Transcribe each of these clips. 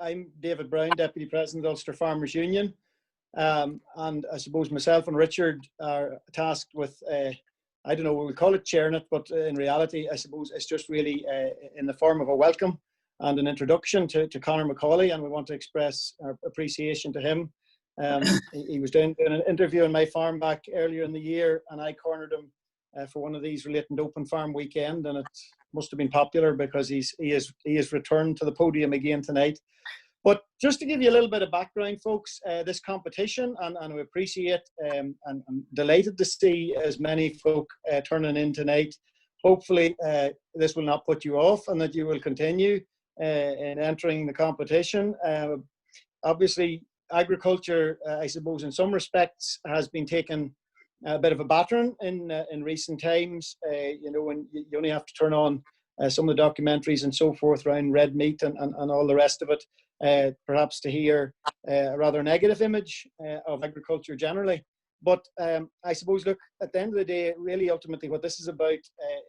I'm David Brown, Deputy President of Ulster Farmers Union, and I suppose myself and Richard are tasked with, I don't know what we call it, chairing it, but in reality, I suppose it's just really in the form of a welcome and an introduction to Conor Macauley, and we want to express our appreciation to him. He was doing an interview on my farm back earlier in the year, and I cornered him for one of these relating to Open Farm weekend, and it must have been popular because he has returned to the podium again tonight. But just to give you a little bit of background, folks, this competition, and we appreciate and I'm delighted to see as many folk turning in tonight. Hopefully this will not put you off and that you will continue in entering the competition. Obviously, agriculture, I suppose, in some respects has been taken a bit of a battering in recent times. You know, when you only have to turn on some of the documentaries and so forth around red meat and all the rest of it, perhaps to hear a rather negative image of agriculture generally. But I suppose, look, at the end of the day, really ultimately what this is about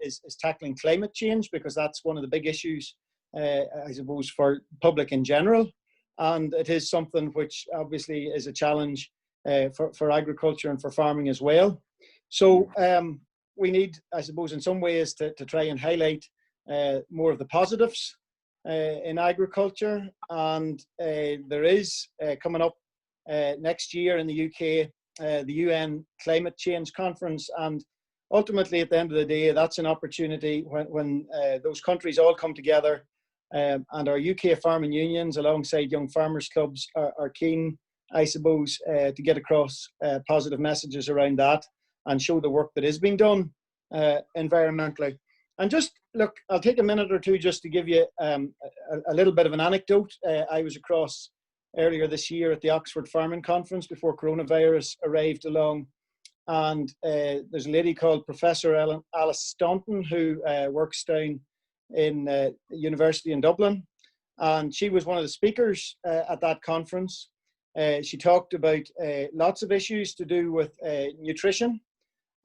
is tackling climate change, because that's one of the big issues, I suppose, for public in general. And it is something which obviously is a challenge for agriculture and for farming as well. So we need, I suppose, in some ways to try and highlight more of the positives in agriculture. And there is coming up next year in the UK, the UN Climate Change Conference. And ultimately, at the end of the day, that's an opportunity when those countries all come together. And our UK farming unions, alongside young farmers clubs, are keen, I suppose, to get across positive messages around that and show the work that is being done environmentally. And just look, I'll take a minute or two just to give you a little bit of an anecdote. I was across earlier this year at the Oxford Farming Conference before coronavirus arrived along, and there's a lady called Professor Alice Staunton who works down in the University in Dublin, and she was one of the speakers at that conference. She talked about lots of issues to do with nutrition,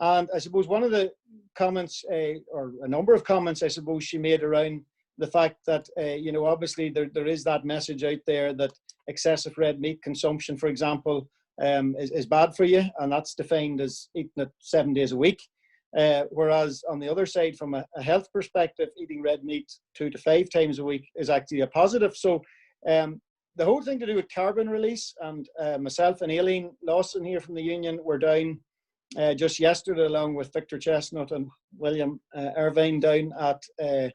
and I suppose one of the comments, or a number of comments, I suppose, she made around the fact that you know, obviously there is that message out there that excessive red meat consumption, for example, is bad for you, and that's defined as eating it 7 days a week. Whereas on the other side, from a health perspective, eating red meat 2 to 5 times a week is actually a positive. So the whole thing to do with carbon release, and myself and Aileen Lawson here from the union were down just yesterday along with Victor Chestnut and William Irvine down at a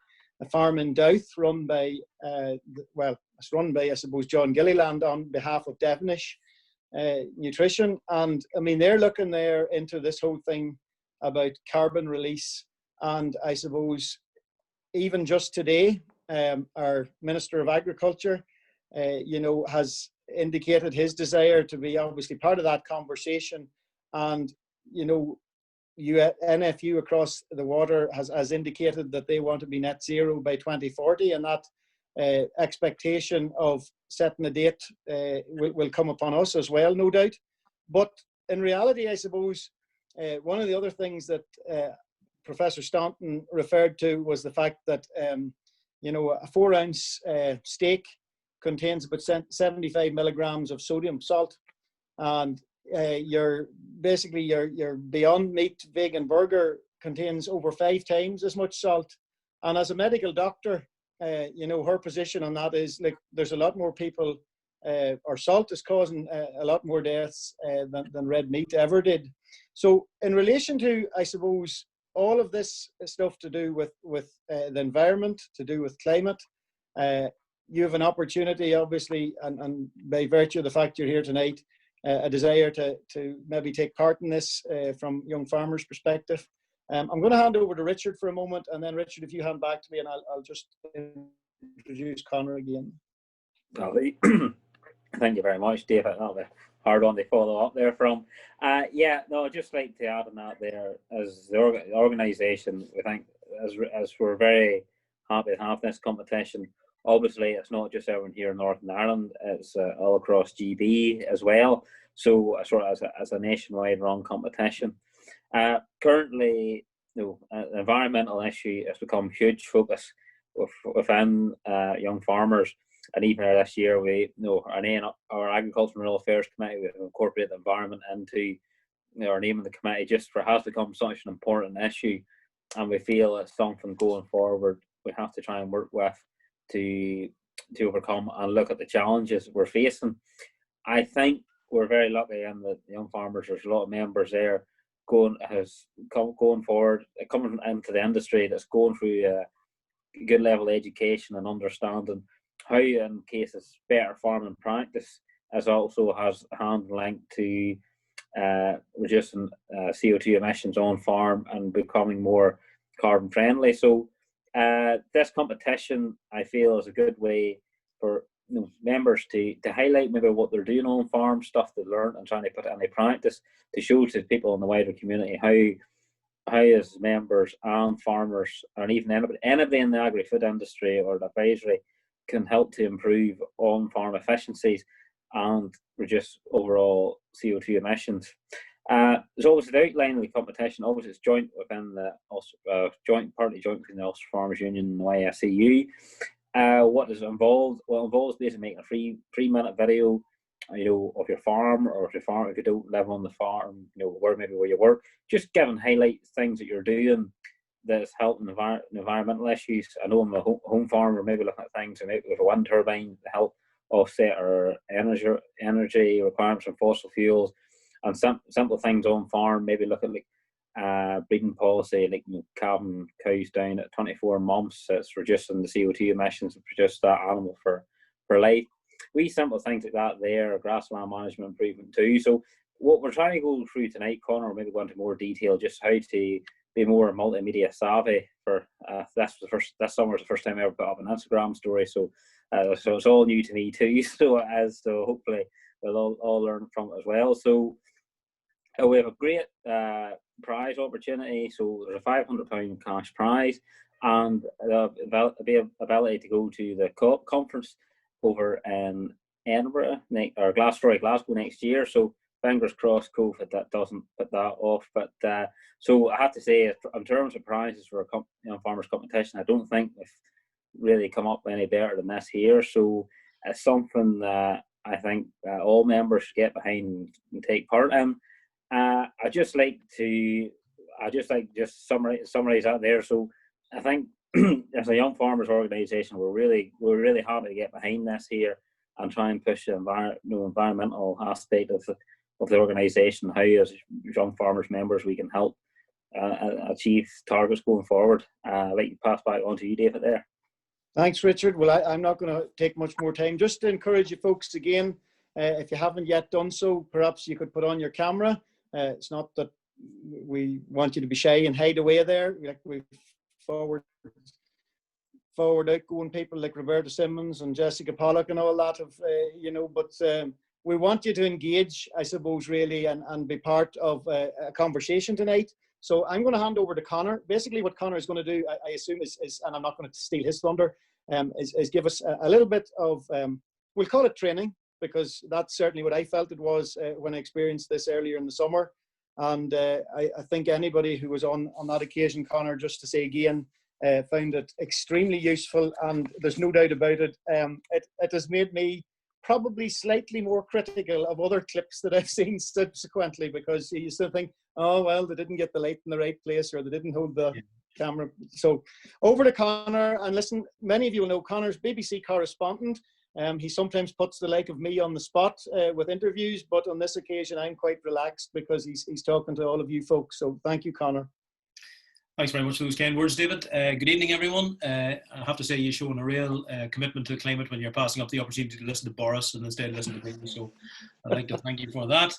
farm in Douth run by, it's run by, I suppose, John Gilliland on behalf of Devonish Nutrition. And I mean, they're looking there into this whole thing about carbon release. And I suppose even just today, our Minister of Agriculture, you know, has indicated his desire to be obviously part of that conversation. And, you know, NFU across the water has indicated that they want to be net zero by 2040, and that expectation of setting a date will come upon us as well, no doubt. But in reality, I suppose, one of the other things that Professor Staunton referred to was the fact that, you know, a 4-ounce steak contains about 75 milligrams of sodium salt, and your Beyond Meat vegan burger contains over 5 times as much salt. And as a medical doctor, you know, her position on that is, like, there's a lot more people, or salt is causing a lot more deaths than red meat ever did. So in relation to, I suppose, all of this stuff to do with the environment, to do with climate, you have an opportunity, obviously, and by virtue of the fact you're here tonight, a desire to maybe take part in this from young farmers' perspective. I'm going to hand over to Richard for a moment, and then Richard, if you hand back to me, and I'll just introduce Conor again. Thank you very much, David. That'll be a hard one to follow up there from. Yeah, no, I'd just like to add on that there, as the organisation, we think, as we're very happy to have this competition. Obviously, it's not just everyone here in Northern Ireland, it's all across GB as well. So sort of as a nationwide run competition. Currently, the environmental issue has become a huge focus within young farmers. And even this year, our Agriculture and Rural Affairs Committee, we incorporate the environment into our name of the committee, just for it has become such an important issue, and we feel it's something going forward we have to try and work with to overcome and look at the challenges we're facing. I think we're very lucky in the young farmers. There's a lot of members there going forward, coming into the industry that's going through a good level of education and understanding how, in cases, better farming practice as also has a hand linked to reducing CO2 emissions on farm and becoming more carbon friendly. So this competition, I feel, is a good way for members to highlight maybe what they're doing on farm, stuff they learn, and trying to put it into practice to show to people in the wider community how as members and farmers, and even anybody in the agri-food industry or the advisory, can help to improve on-farm efficiencies and reduce overall CO2 emissions. There's always the outline of the competition. Obviously, it's joint within the joint between the Ulster Farmers Union and the YFCU. What is involved? Well, it involves basically making a 3-minute video, of your farm, or if you don't live on the farm, where you work, just giving highlight things that you're doing that's helping environmental issues. I know I'm a home farmer, maybe looking at things maybe with a wind turbine to help offset our energy requirements from fossil fuels, and simple things on farm. Maybe look at breeding policy, calving cows down at 24 months. It's reducing the CO2 emissions and produce that animal for life. We simple things like that there, grassland management improvement too. So what we're trying to go through tonight, Conor, maybe go into more detail, just how to be more multimedia savvy. For this summer's the first time I ever put up an Instagram story, so it's all new to me too. So hopefully we'll all learn from it as well. So we have a great prize opportunity. So there's a £500 cash prize, and the ability to go to the COP conference over in Edinburgh or Glasgow next year. So fingers crossed COVID that doesn't put that off. But so I have to say, in terms of prizes for a farmers competition, I don't think we've really come up any better than this here. So it's something that I think all members should get behind and take part in. I just summarize that there. So I think as a young farmers organisation, we're really happy to get behind this here and try and push the environmental aspect of the organisation. How as young farmers members we can help achieve targets going forward. I'd like to pass back on to you, David, there. Thanks, Richard. Well, I'm not going to take much more time. Just to encourage you folks again, if you haven't yet done so, perhaps you could put on your camera. It's not that we want you to be shy and hide away there. We forward outgoing people like Roberta Simmons and Jessica Pollock and all that but we want you to engage, I suppose, really, and be part of a conversation tonight. So I'm going to hand over to Conor. Basically what Conor is going to do, I assume, is and I'm not going to steal his thunder, is give us a little bit of, we'll call it training, because that's certainly what I felt it was when I experienced this earlier in the summer. And I think anybody who was on that occasion, Conor, just to say again, found it extremely useful, and there's no doubt about it. It has made me probably slightly more critical of other clips that I've seen subsequently, because you still think, oh, well, they didn't get the light in the right place, or they didn't hold the camera. So over to Conor, and listen, many of you will know Conor's BBC correspondent. He sometimes puts the like of me on the spot with interviews, but on this occasion I'm quite relaxed because he's talking to all of you folks. So thank you, Conor. Thanks very much for those kind words, David. Good evening, everyone. I have to say you're showing a real commitment to the climate when you're passing up the opportunity to listen to Boris and instead listen to me. So I'd like to thank you for that.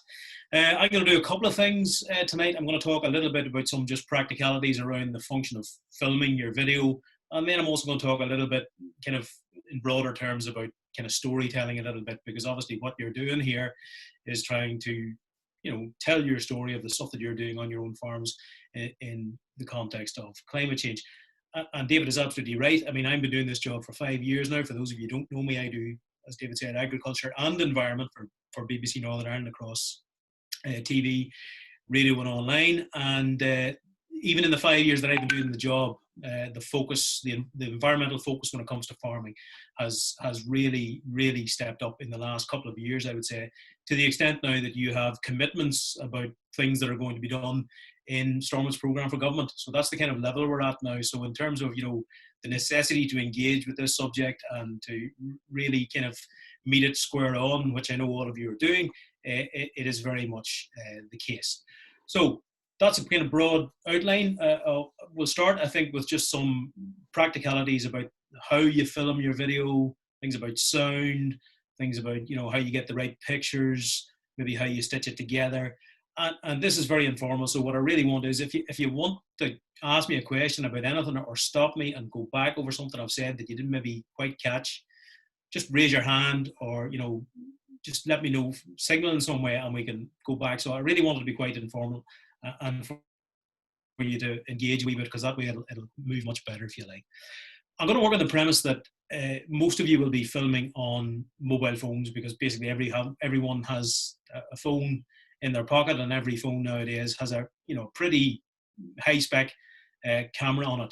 I'm going to do a couple of things tonight. I'm going to talk a little bit about some just practicalities around the function of filming your video. And then I'm also going to talk a little bit kind of in broader terms about kind of storytelling a little bit, because obviously what you're doing here is trying to tell your story of the stuff that you're doing on your own farms in the context of climate change. And David is absolutely right. I mean, I've been doing this job for 5 years now. For those of you who don't know me, I do, as David said, agriculture and environment for BBC Northern Ireland across TV, radio and online. And even in the 5 years that I've been doing the job, the focus, the environmental focus when it comes to farming has really, really stepped up in the last couple of years, I would say, to the extent now that you have commitments about things that are going to be done in Stormont's programme for government. So that's the kind of level we're at now. So in terms of, the necessity to engage with this subject and to really kind of meet it square on, which I know all of you are doing, it is very much the case. So that's a kind of broad outline. We'll start, I think, with just some practicalities about how you film your video, things about sound, things about, how you get the right pictures, maybe how you stitch it together. And this is very informal. So what I really want is if you want to ask me a question about anything or stop me and go back over something I've said that you didn't maybe quite catch, just raise your hand or, just let me know, signal in some way and we can go back. So I really want it to be quite informal and for you to engage a wee bit, because that way it'll move much better if you like. I'm going to work on the premise that most of you will be filming on mobile phones, because basically everyone has a phone in their pocket, and every phone nowadays has a pretty high spec camera on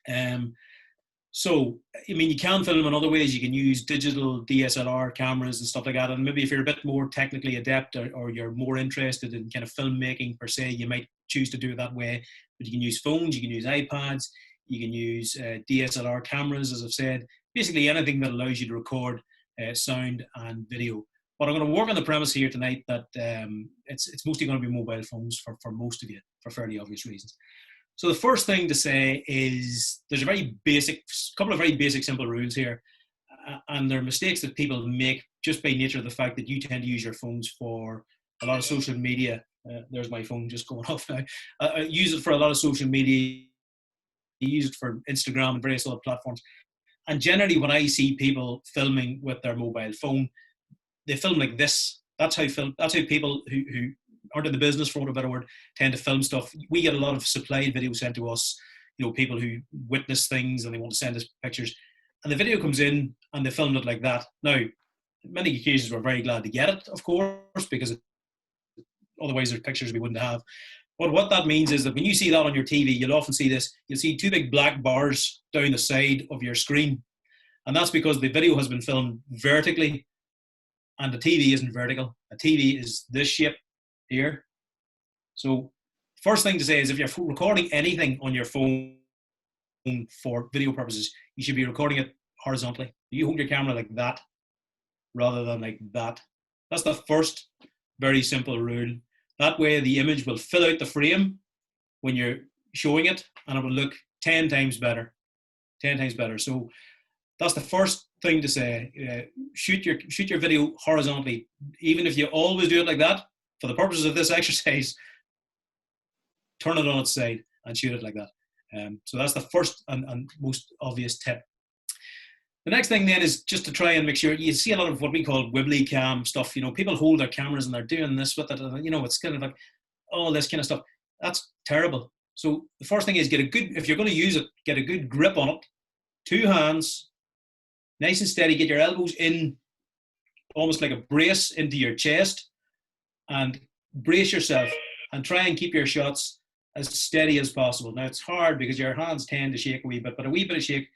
it. So, you can film in other ways. You can use digital DSLR cameras and stuff like that. And maybe if you're a bit more technically adept or you're more interested in kind of filmmaking per se, you might choose to do it that way. But you can use phones, you can use iPads, you can use DSLR cameras, as I've said. Basically anything that allows you to record sound and video. But I'm going to work on the premise here tonight that it's mostly going to be mobile phones for most of you, for fairly obvious reasons. So the first thing to say is there's a couple of very basic, simple rules here. And they're mistakes that people make just by nature of the fact that you tend to use your phones for a lot of social media. There's my phone just going off now. Use it for a lot of social media. Use it for Instagram and various other platforms. And generally when I see people filming with their mobile phone, they film like this. That's how people who aren't in the business, for want of a better word, tend to film stuff. We get a lot of supplied videos sent to us, people who witness things and they want to send us pictures. And the video comes in and they filmed it like that. Now, in many occasions we're very glad to get it, of course, because otherwise there's pictures we wouldn't have. But what that means is that when you see that on your TV, you'll often see this. You'll see two big black bars down the side of your screen. And that's because the video has been filmed vertically and the TV isn't vertical. A TV is this shape here. So first thing to say is if you're recording anything on your phone for video purposes, you should be recording it horizontally. You hold your camera like that rather than like that. That's the first very simple rule. That way the image will fill out the frame when you're showing it and it will look 10 times better. 10 times better. So that's the first thing to say. Shoot your video horizontally. Even if you always do it like that, for the purposes of this exercise, turn it on its side and shoot it like that. So that's the first and most obvious tip. The next thing then is just to try and make sure, you see a lot of what we call wibbly cam stuff. People hold their cameras and they're doing this with it. And, it's kind of like all this kind of stuff. That's terrible. So the first thing is if you're going to use it, get a good grip on it. 2 hands, nice and steady. Get your elbows in almost like a brace into your chest and brace yourself and try and keep your shots as steady as possible. Now it's hard because your hands tend to shake a wee bit, but a wee bit of shake.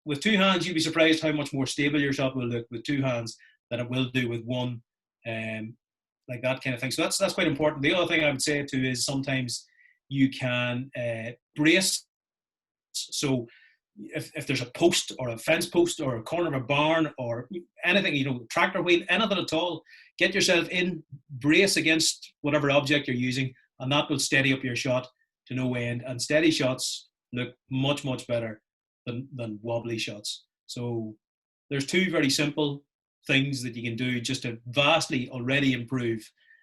With 2 hands, you'd be surprised how much more stable your shot will look with 2 hands than it will do with one, like that kind of thing. So that's quite important. The other thing I would say too is sometimes you can brace. So if there's a post or a fence post or a corner of a barn or anything, tractor wheel, anything at all, get yourself in, brace against whatever object you're using, and that will steady up your shot to no end. And steady shots look much, much better than wobbly shots. So there's 2 very simple things that you can do just to vastly already improve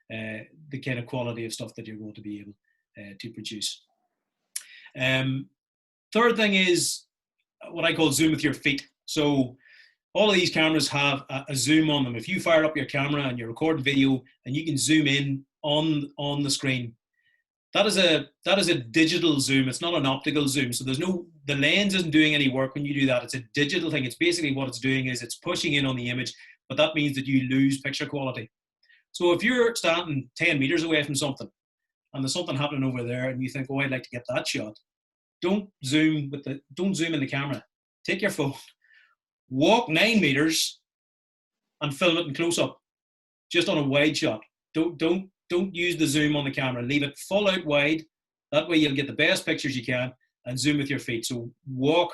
the kind of quality of stuff that you're going to be able to produce. Third thing is what I call zoom with your feet. So all of these cameras have a zoom on them. If you fire up your camera and you're recording video and you can zoom in on the screen, that is a digital zoom. It's not an optical zoom. So the lens isn't doing any work when you do that. It's a digital thing. It's basically what it's doing is it's pushing in on the image, but that means that you lose picture quality. So if you're standing 10 meters away from something and there's something happening over there and you think, oh, I'd like to get that shot, don't zoom in the camera. Take your phone, walk 9 meters, and film it in close up, just on a wide shot. Don't use the zoom on the camera. Leave it full out wide. That way you'll get the best pictures you can, and zoom with your feet. So walk,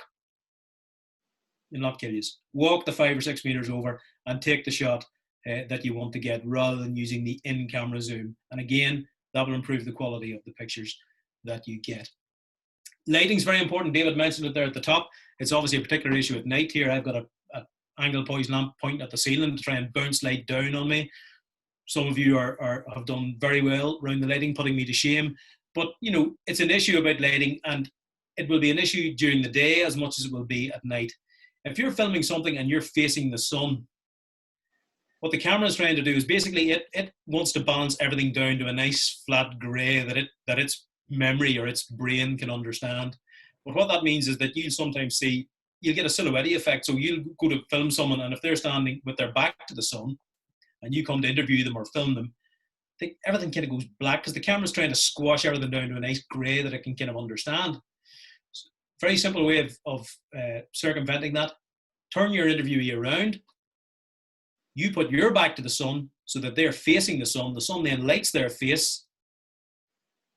you'll not kill you. Walk the 5 or 6 meters over and take the shot that you want to get, rather than using the in-camera zoom. And again, that will improve the quality of the pictures that you get. Lighting's very important. David mentioned it there at the top. It's obviously a particular issue at night here. I've got a angle poise lamp pointing at the ceiling to try and bounce light down on me. Some of you have done very well around the lighting, putting me to shame. But, you know, it's an issue about lighting, and it will be an issue during the day as much as it will be at night. If you're filming something and you're facing the sun, what the camera is trying to do is basically it wants to balance everything down to a nice flat grey that its memory or its brain can understand. But what that means is that you'll sometimes see, you'll get a silhouette effect. So you'll go to film someone, and if they're standing with their back to the sun and you come to interview them or film them, everything kind of goes black because the camera's trying to squash everything down to a nice grey that it can kind of understand. Very simple way of circumventing that. Turn your interviewee around. You put your back to the sun so that they're facing the sun. The sun then lights their face,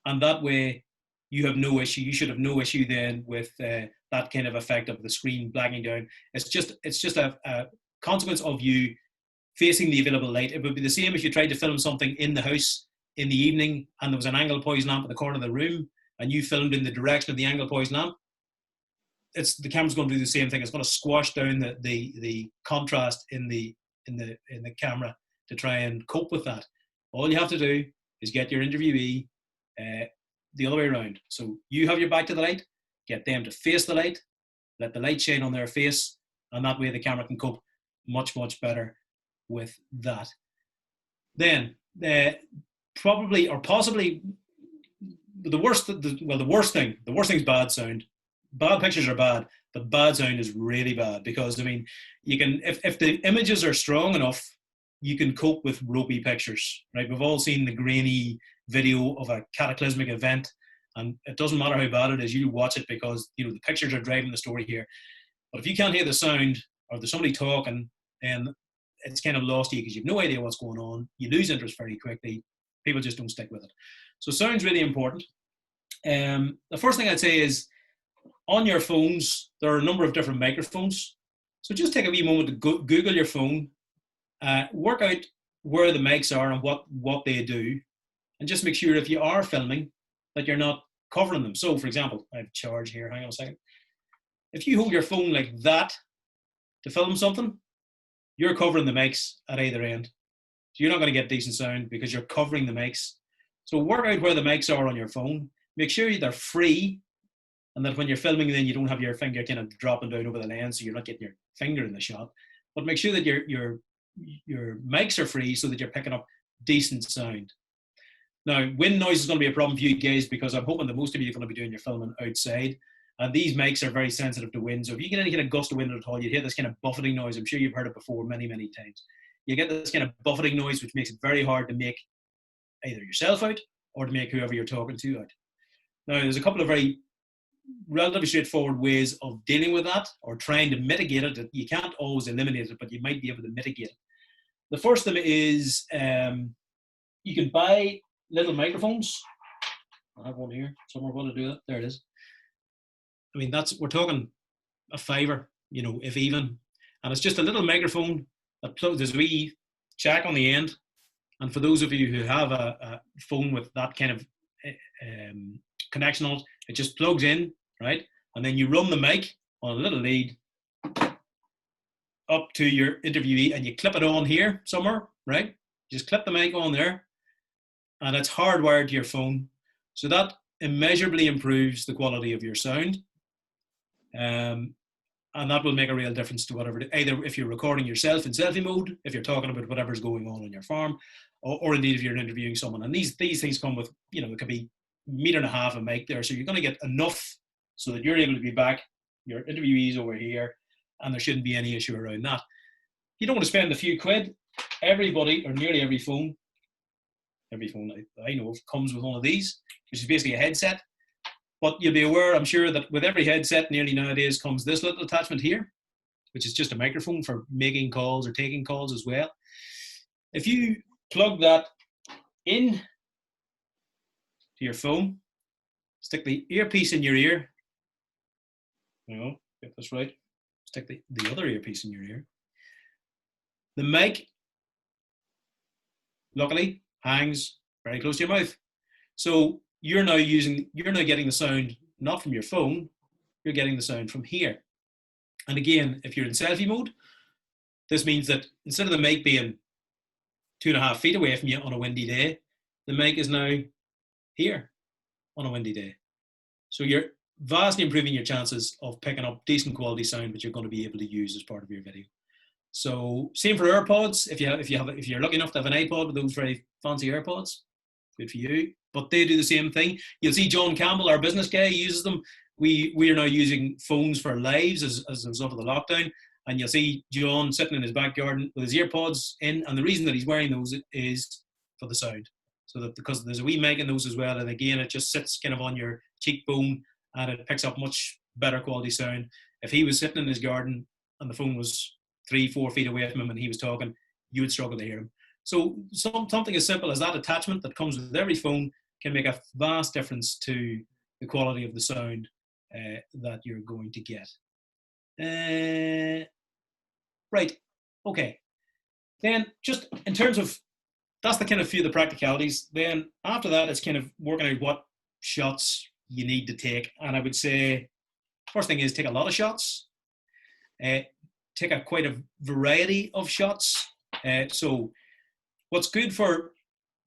and that way you have no issue. You should have no issue then with that kind of effect of the screen blacking down. It's just a consequence of you facing the available light. It would be the same if you tried to film something in the house in the evening and there was an angle poise lamp in the corner of the room and you filmed in the direction of the angle poise lamp. The camera's going to do the same thing. It's going to squash down the contrast in the camera to try and cope with that. All you have to do is get your interviewee the other way around. So you have your back to the light, get them to face the light, let the light shine on their face, and that way the camera can cope much, much better with that. Then, probably or possibly the worst thing's bad sound. Bad pictures are bad, but bad sound is really bad because, I mean, you can, if the images are strong enough, you can cope with ropey pictures, right? We've all seen the grainy video of a cataclysmic event, and it doesn't matter how bad it is, you watch it because, you know, the pictures are driving the story here. But if you can't hear the sound or there's somebody talking, then it's kind of lost to you because you've no idea what's going on. You lose interest very quickly. People just don't stick with it. So sound's really important. The first thing I'd say is, on your phones, there are a number of different microphones. So just take a wee moment to Google your phone, work out where the mics are and what they do, and just make sure if you are filming that you're not covering them. So, for example, I have charge here. Hang on a second. If you hold your phone like that to film something, you're covering the mics at either end. So you're not going to get decent sound because you're covering the mics. So work out where the mics are on your phone. Make sure they're free, and that when you're filming, then you don't have your finger kind of dropping down over the lens, so you're not getting your finger in the shot. But make sure that your mics are free so that you're picking up decent sound. Now, wind noise is going to be a problem for you guys because I'm hoping that most of you are going to be doing your filming outside. And these mics are very sensitive to wind. So if you get any kind of gust of wind at all, you hear this kind of buffeting noise. I'm sure you've heard it before many, many times. You get this kind of buffeting noise, which makes it very hard to make either yourself out or to make whoever you're talking to out. Now, there's a couple of very relatively straightforward ways of dealing with that or trying to mitigate it. You can't always eliminate it, but you might be able to mitigate it. The first thing is you can buy little microphones. I have one here somewhere. What to do that? There it is. I mean, we're talking a $5, you know, if even, and it's just a little microphone that plugs. There's a wee jack on the end, and for those of you who have a phone with that kind of connection on it, it just plugs in, right? And then you run the mic on a little lead up to your interviewee and you clip it on here somewhere, right? Just clip the mic on there and it's hardwired to your phone. So that immeasurably improves the quality of your sound. And that will make a real difference to whatever, either if you're recording yourself in selfie mode, if you're talking about whatever's going on your farm, or indeed if you're interviewing someone. And these things come with, you know, it could be 1.5 meters of mic there. So you're going to get enough so that you're able to be back, your interviewees over here, and there shouldn't be any issue around that. You don't want to spend a few quid. Everybody, or nearly every phone I know of comes with one of these, which is basically a headset. But you'll be aware, I'm sure, that with every headset nearly nowadays comes this little attachment here, which is just a microphone for making calls or taking calls as well. If you plug that in to your phone, stick the earpiece in your ear. Get this right. Stick the other earpiece in your ear. The mic, luckily, hangs very close to your mouth. So you're now getting the sound not from your phone, you're getting the sound from here. And again, if you're in selfie mode, this means that instead of the mic being 2.5 feet away from you on a windy day, the mic is now here on a windy day. So you're vastly improving your chances of picking up decent quality sound that you're going to be able to use as part of your video. So same for AirPods. If you're lucky enough to have an iPod with those very fancy AirPods, good for you. But they do the same thing. You'll see John Campbell, our business guy, uses them. We are now using phones for lives as a result of the lockdown. And you'll see John sitting in his back garden with his earpods in. And the reason that he's wearing those is for the sound. So that because there's a wee mic in those as well. And again, it just sits kind of on your cheekbone and it picks up much better quality sound. If he was sitting in his garden and the phone was 3-4 feet away from him and he was talking, you would struggle to hear him. So something as simple as that attachment that comes with every phone can make a vast difference to the quality of the sound that you're going to get. Right, okay. Then just in terms of, that's the kind of few of the practicalities. Then after that, it's kind of working out what shots you need to take. And I would say, first thing is take a lot of shots. Take quite a variety of shots. So what's good for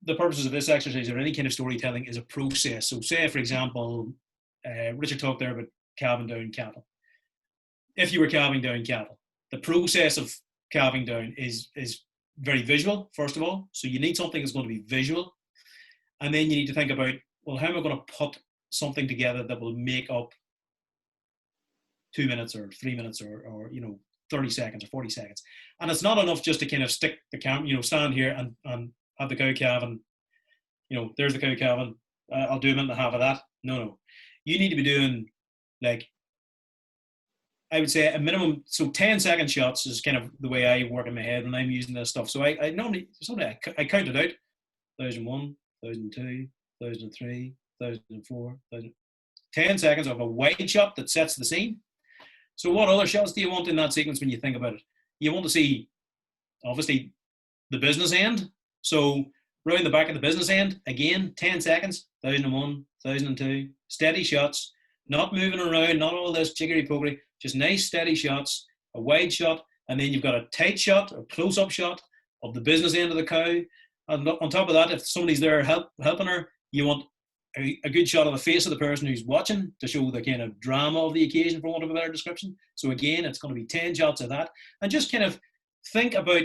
the purposes of this exercise or any kind of storytelling is a process. So say, for example, Richard talked there about calving down cattle. If you were calving down cattle, the process of calving down is very visual, first of all. So you need something that's going to be visual. And then you need to think about, well, how am I going to put something together that will make up 2 minutes or 3 minutes or 30 seconds or 40 seconds. And it's not enough just to kind of stick the camera, stand here and have the cow calving, there's the cow calving, I'll do a minute and a half of that. No. You need to be doing, I would say a minimum, so 10-second shots is kind of the way I work in my head when I'm using this stuff. So I normally, I count it out, 1001, 1002, 1003, 1004, 10 seconds of a wide shot that sets the scene. So what other shots do you want in that sequence when you think about it? You want to see, obviously, the business end. So round the back of the business end, again, 10 seconds, 1001, 1002, steady shots, not moving around, not all this jiggery-pokery, just nice steady shots, a wide shot, and then you've got a tight shot, a close-up shot of the business end of the cow. And on top of that, if somebody's there helping her, you want a good shot of the face of the person who's watching to show the kind of drama of the occasion, for want of a better description. So again, it's going to be 10 shots of that. And just kind of think about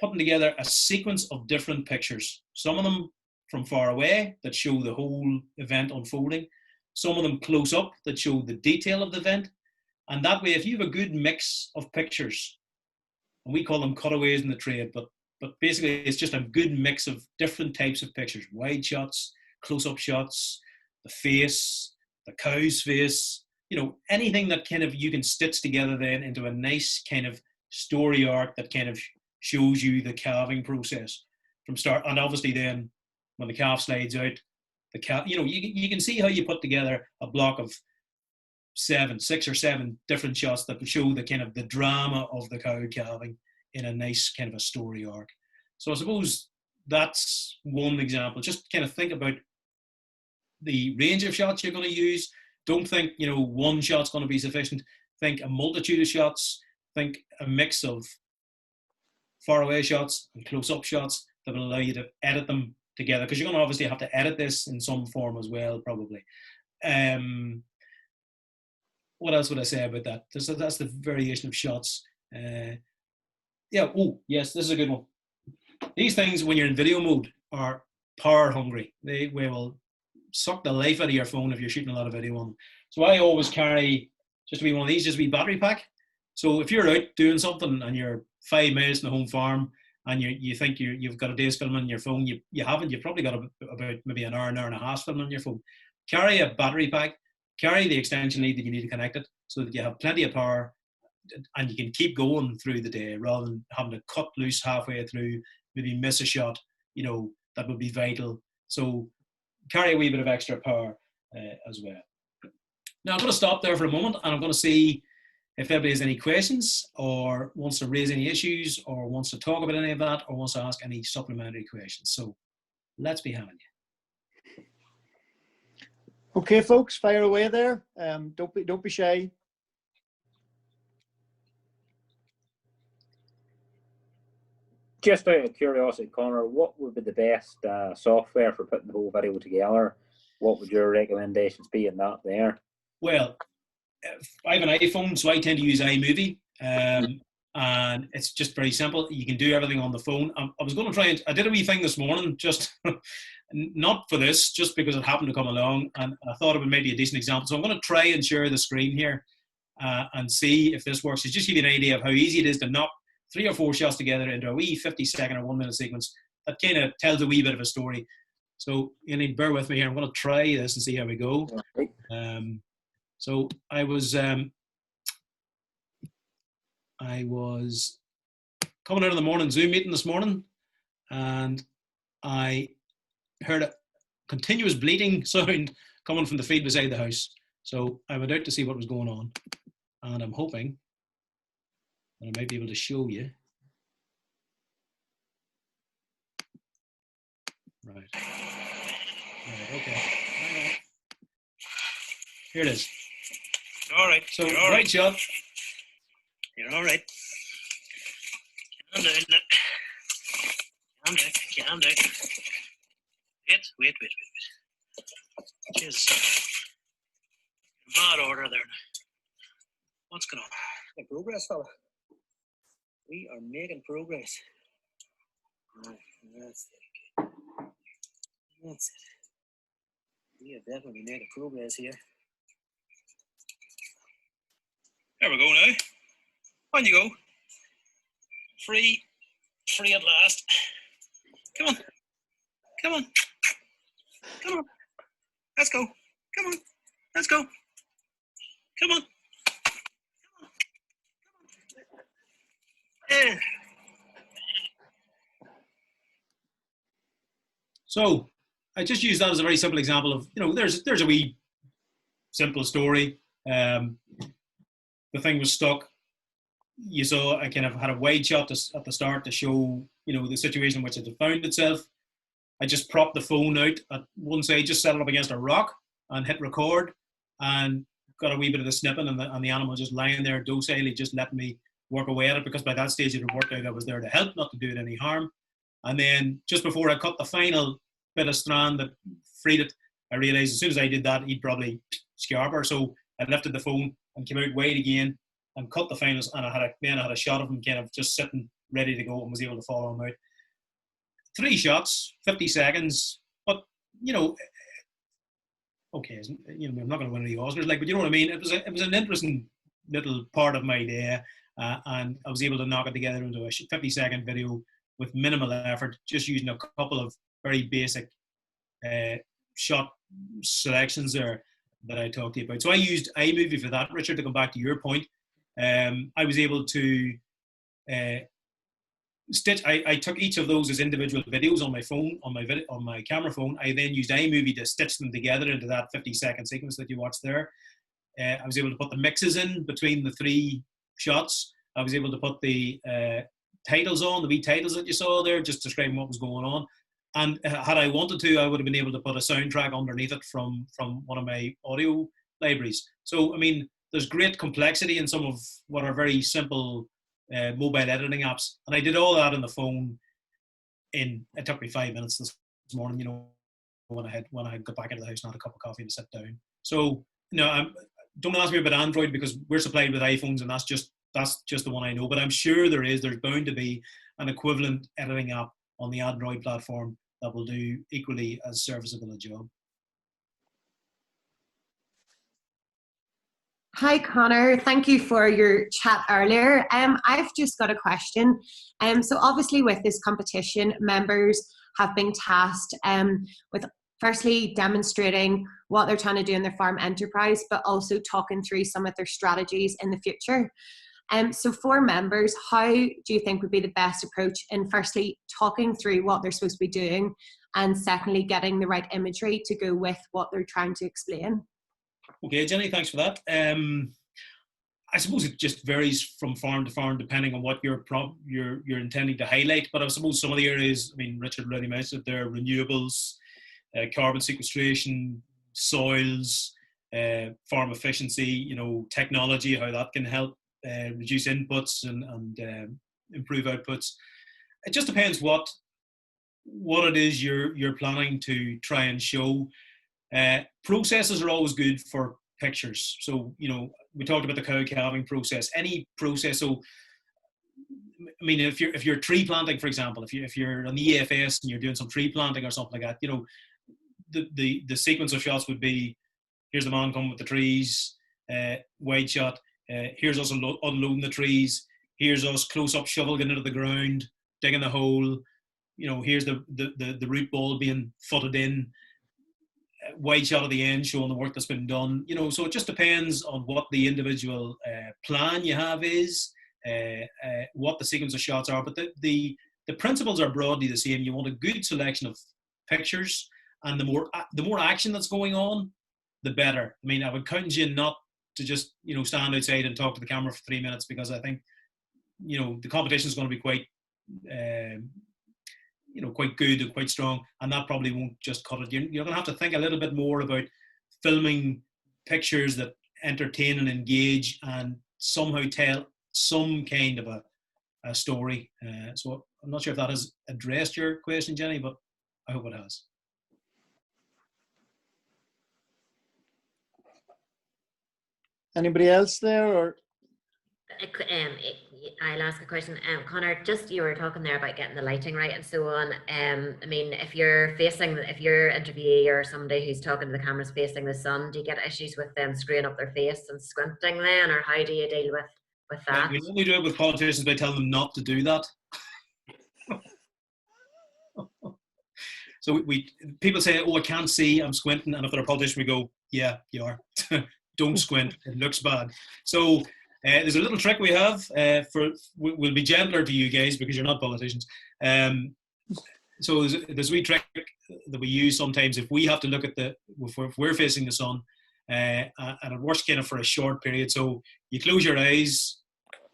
putting together a sequence of different pictures. Some of them from far away that show the whole event unfolding. Some of them close up that show the detail of the event. And that way, if you have a good mix of pictures, and we call them cutaways in the trade, but basically it's just a good mix of different types of pictures, wide shots, close-up shots, the face, the cow's face, anything that kind of you can stitch together then into a nice kind of story arc that kind of shows you the calving process from start. And obviously then when the calf slides out, the calf, you can see how you put together a block of 6 or 7 different shots that will show the kind of the drama of the cow calving in a nice kind of a story arc. So I suppose that's one example. Just kind of think about the range of shots you're going to use. Don't think, one shot's going to be sufficient. Think a multitude of shots. Think a mix of faraway shots and close-up shots that will allow you to edit them together, because you're going to obviously have to edit this in some form as well, probably. What else would I say about that? That's the variation of shots. Oh, yes, this is a good one. These things, when you're in video mode, are power hungry. They will suck the life out of your phone if you're shooting a lot of video on them. So I always carry just one of these, just a wee battery pack. So if you're out doing something and you're 5 miles from the home farm and you think you've got a day's film on your phone, you haven't. You've probably got about maybe an hour and a half film on your phone. carry a battery pack, carry the extension lead that you need to connect it, so that you have plenty of power and you can keep going through the day rather than having to cut loose halfway through, maybe miss a shot, that would be vital. So carry a wee bit of extra power as well. Now I'm going to stop there for a moment, and I'm going to see if anybody has any questions or wants to raise any issues or wants to talk about any of that or wants to ask any supplementary questions. So let's be having you. Okay, folks, fire away there. Don't be shy. Just out of curiosity, Conor, what would be the best software for putting the whole video together? What would your recommendations be in that there? Well, I have an iPhone, so I tend to use iMovie, and it's just very simple. You can do everything on the phone. I was going to try I did a wee thing this morning, just not for this, just because it happened to come along, and I thought it would maybe a decent example. So I'm going to try and share the screen here and see if this works. It's just give you an idea of how easy it is to knock 3 or 4 shots together into a wee 50-second or 1 minute sequence that kind of tells a wee bit of a story. So you need to bear with me here. I'm going to try this and see how we go. So I was coming out of the morning Zoom meeting this morning, and I heard a continuous bleating sound coming from the field beside the house. So I went out to see what was going on, and I'm hoping that I might be able to show you. Right, okay. Hang on. Here it is. All right. So, right shot. You're all right. Calm down. Calm down. Wait. Jesus. Bad order there. What's going on? Making progress, fella. We are making progress. Right, that's it. That's it. We are definitely making progress here. There we go now. On you go. Free at last. Come on. Let's go. Come on. Let's go. Come on. Yeah. So I just use that as a very simple example of, there's a wee simple story. The thing was stuck. You saw I kind of had a wide shot at the start to show, the situation in which it had found itself. I just propped the phone out at one side, just set it up against a rock and hit record, and got a wee bit of the snipping, and the animal just lying there docilely, just letting me work away at it, because by that stage it had worked out I was there to help, not to do it any harm. And then just before I cut the final bit of strand that freed it, I realised as soon as I did that, he'd probably scarp her. So I lifted the phone and came out wide again and cut the finals, and I had a shot of him kind of just sitting ready to go, and was able to follow him out. 3 shots, 50 seconds, but okay, I'm not going to win any Oscars, but you know what I mean. It was an interesting little part of my day, and I was able to knock it together into a 50-second video with minimal effort, just using a couple of very basic shot selections there that I talked to you about. So I used iMovie for that, Richard, to come back to your point. I was able to stitch. I took each of those as individual videos on my phone, on my camera phone. I then used iMovie to stitch them together into that 50-second sequence that you watched there. I was able to put the mixes in between the 3 shots. I was able to put the titles on, the wee titles that you saw there, just describing what was going on. And had I wanted to, I would have been able to put a soundtrack underneath it from one of my audio libraries. So, I mean, there's great complexity in some of what are very simple mobile editing apps. And I did all that on the phone it took me 5 minutes this morning, when I got back into the house and had a cup of coffee and sit down. So, don't ask me about Android, because we're supplied with iPhones, and that's just the one I know. But I'm sure there's bound to be an equivalent editing app on the Android platform that will do equally as serviceable a job. Hi, Conor. Thank you for your chat earlier. I've just got a question. So obviously with this competition, members have been tasked with firstly demonstrating what they're trying to do in their farm enterprise, but also talking through some of their strategies in the future. So for members, how do you think would be the best approach in firstly talking through what they're supposed to be doing, and secondly getting the right imagery to go with what they're trying to explain? Okay, Jenny, thanks for that. I suppose it just varies from farm to farm depending on what you're intending to highlight. But I suppose some of the areas, I mean, Richard already mentioned it there, renewables, carbon sequestration, soils, farm efficiency, you know, technology, how that can help reduce inputs and improve outputs. It just depends what it is you're planning to try and show. Processes are always good for pictures. So, you know, we talked about the cow calving process. Any process. So, I mean, if you're tree planting, for example, if you're on the EFS and you're doing some tree planting or something like that, you know, the sequence of shots would be: here's the man coming with the trees, wide shot. Here's us unloading the trees. Here's us close up shovel getting into the ground, digging the hole. You know, here's the root ball being footed in. Wide shot at the end showing the work that's been done. You know, so it just depends on what the individual plan you have is, what the sequence of shots are. But the principles are broadly the same. You want a good selection of pictures, and the more action that's going on, the better. I mean, I would encourage you not to just, you know, stand outside and talk to the camera for 3 minutes, because I think, you know, the competition is going to be quite you know, quite good and quite strong, and that probably won't just cut it. You're going to have to think a little bit more about filming pictures that entertain and engage and somehow tell some kind of a story. So I'm not sure if that has addressed your question, Jenny, but I hope it has. Anybody else there? Or I'll ask a question. Conor, just you were talking there about getting the lighting right and so on. I mean, if you're interviewee or somebody who's talking to the cameras facing the sun, do you get issues with them screwing up their face and squinting then, or how do you deal with that? We only do it with politicians by telling them not to do that. So people say, "Oh, I can't see, I'm squinting," and if they're a politician, we go, "Yeah, you are. Don't squint. It looks bad." So. There's a little trick we have we'll be gentler to you guys because you're not politicians. So there's a wee trick that we use sometimes if we have to look at if we're facing the sun, and it works kind of for a short period. So you close your eyes,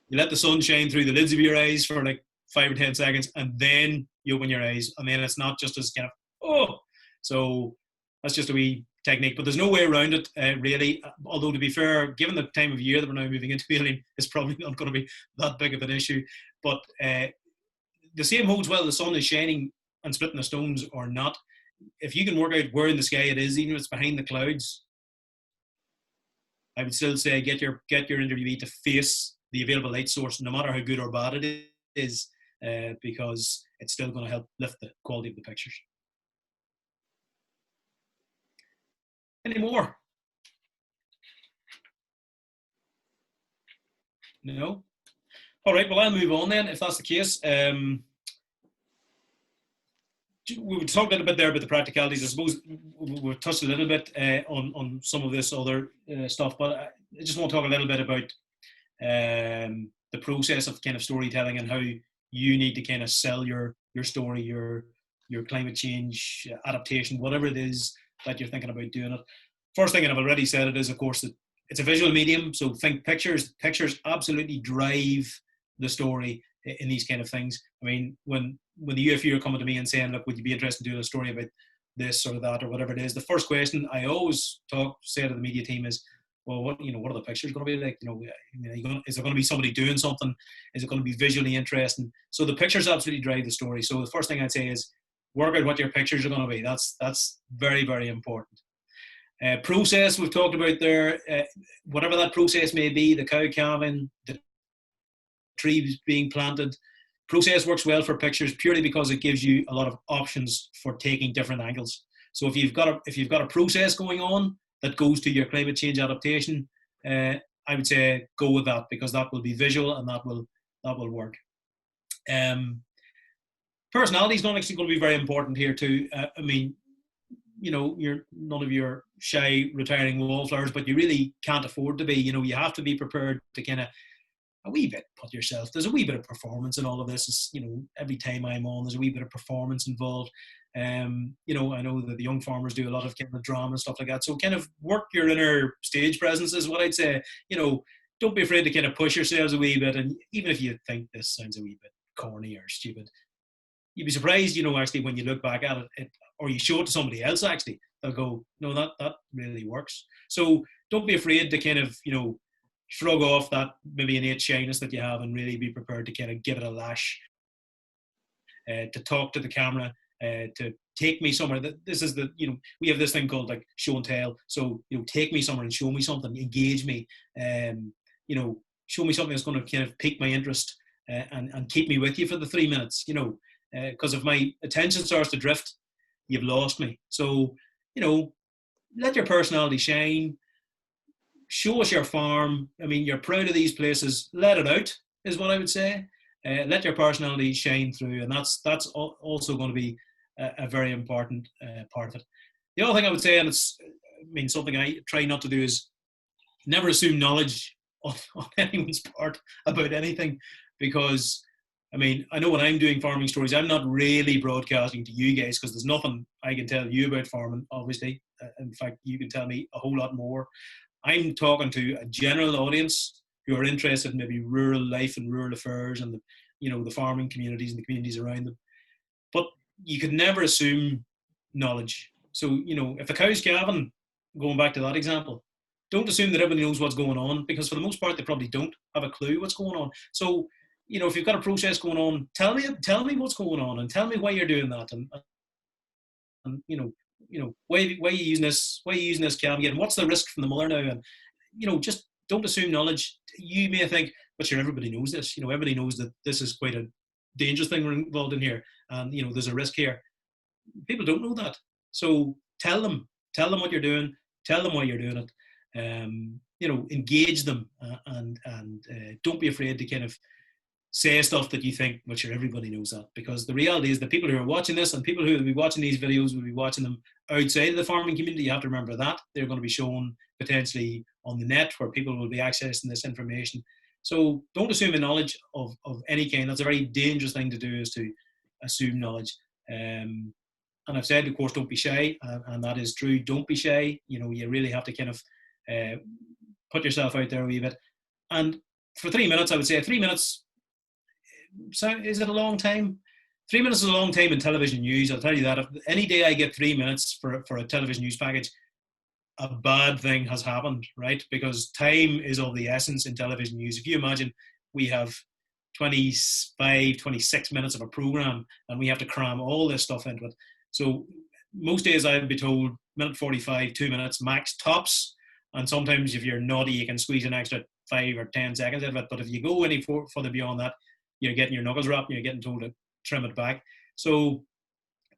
you let the sun shine through the lids of your eyes for like 5 or 10 seconds, and then you open your eyes, and then it's not just as kind of, so that's just a wee technique, but there's no way around it, really. Although, to be fair, given the time of year that we're now moving into, it's probably not going to be that big of an issue. But the same holds whether the sun is shining and splitting the stones or not. If you can work out where in the sky it is, even if it's behind the clouds, I would still say get your interviewee to face the available light source, no matter how good or bad it is, because it's still going to help lift the quality of the pictures. Any more? No? All right, well, I'll move on then, if that's the case. We talked a little bit there about the practicalities. I suppose we've touched a little bit on some of this other stuff, but I just want to talk a little bit about the process of kind of storytelling and how you need to kind of sell your story, your climate change adaptation, whatever it is that you're thinking about doing it. First thing, and I've already said it, is of course that it's a visual medium, so think pictures. Pictures absolutely drive the story in these kind of things. I mean, when the UFU are coming to me and saying, "Look, would you be interested in doing a story about this or that or whatever it is?" the first question I always say to the media team is, "Well, what are the pictures going to be like? Is there going to be somebody doing something? Is it going to be visually interesting?" So the pictures absolutely drive the story. So the first thing I'd say is work out what your pictures are going to be. That's very, very important. Process we've talked about there, whatever that process may be, the cow calving, the trees being planted. Process works well for pictures purely because it gives you a lot of options for taking different angles. So if you've got a process going on that goes to your climate change adaptation, I would say go with that, because that will be visual and that will work. Personality is going to be very important here too. I mean, you're none of your shy retiring wallflowers, but you really can't afford to be. You have to be prepared to kind of a wee bit put yourself. There's a wee bit of performance in all of this. It's, every time I'm on, there's a wee bit of performance involved. I know that the young farmers do a lot of kind of drama and stuff like that. So kind of work your inner stage presence is what I'd say. Don't be afraid to kind of push yourselves a wee bit. And even if you think this sounds a wee bit corny or stupid, you'd be surprised, actually, when you look back at it, or you show it to somebody else, actually, they'll go, no, that really works. So don't be afraid to kind of, shrug off that maybe innate shyness that you have and really be prepared to kind of give it a lash, to talk to the camera, to take me somewhere. This is we have this thing called like show and tell. So, take me somewhere and show me something, engage me, show me something that's going to kind of pique my interest, and keep me with you for the 3 minutes, because if my attention starts to drift, you've lost me. So, let your personality shine. Show us your farm. I mean, you're proud of these places. Let it out, is what I would say. Let your personality shine through, and that's also going to be a very important part of it. The other thing I would say, and it's something I try not to do, is never assume knowledge on anyone's part about anything, because I know when I'm doing farming stories, I'm not really broadcasting to you guys, because there's nothing I can tell you about farming, obviously. In fact, you can tell me a whole lot more. I'm talking to a general audience who are interested in maybe rural life and rural affairs and the farming communities and the communities around them. But you could never assume knowledge. So, if a cow's calving, going back to that example, don't assume that everybody knows what's going on, because for the most part, they probably don't have a clue what's going on. So, if you've got a process going on, tell me what's going on, and tell me why you're doing that, and why are you using this calm yet, and what's the risk from the molar now, and just don't assume knowledge. You may think, but sure, everybody knows this. Everybody knows that this is quite a dangerous thing we're involved in here, and there's a risk here. People don't know that, so tell them what you're doing, tell them why you're doing it. Engage them, and don't be afraid to kind of say stuff that you think, well, sure, everybody knows that, because the reality is that people who are watching this and people who will be watching these videos will be watching them outside of the farming community. You have to remember that they're going to be shown potentially on the net, where people will be accessing this information. So don't assume a knowledge of any kind. That's a very dangerous thing to do, is to assume knowledge. And I've said, of course, don't be shy, and that is true. Don't be shy. You really have to kind of put yourself out there a wee bit. And for 3 minutes, I would say 3 minutes. So is it a long time? 3 minutes is a long time in television news. I'll tell you that. If any day I get 3 minutes for a television news package, a bad thing has happened, right? Because time is of the essence in television news. If you imagine we have 25, 26 minutes of a program, and we have to cram all this stuff into it. So most days I'd be told minute 45, 2 minutes max tops. And sometimes if you're naughty, you can squeeze an extra 5 or 10 seconds out of it. But if you go any further beyond that, you're getting your knuckles wrapped and you're getting told to trim it back. So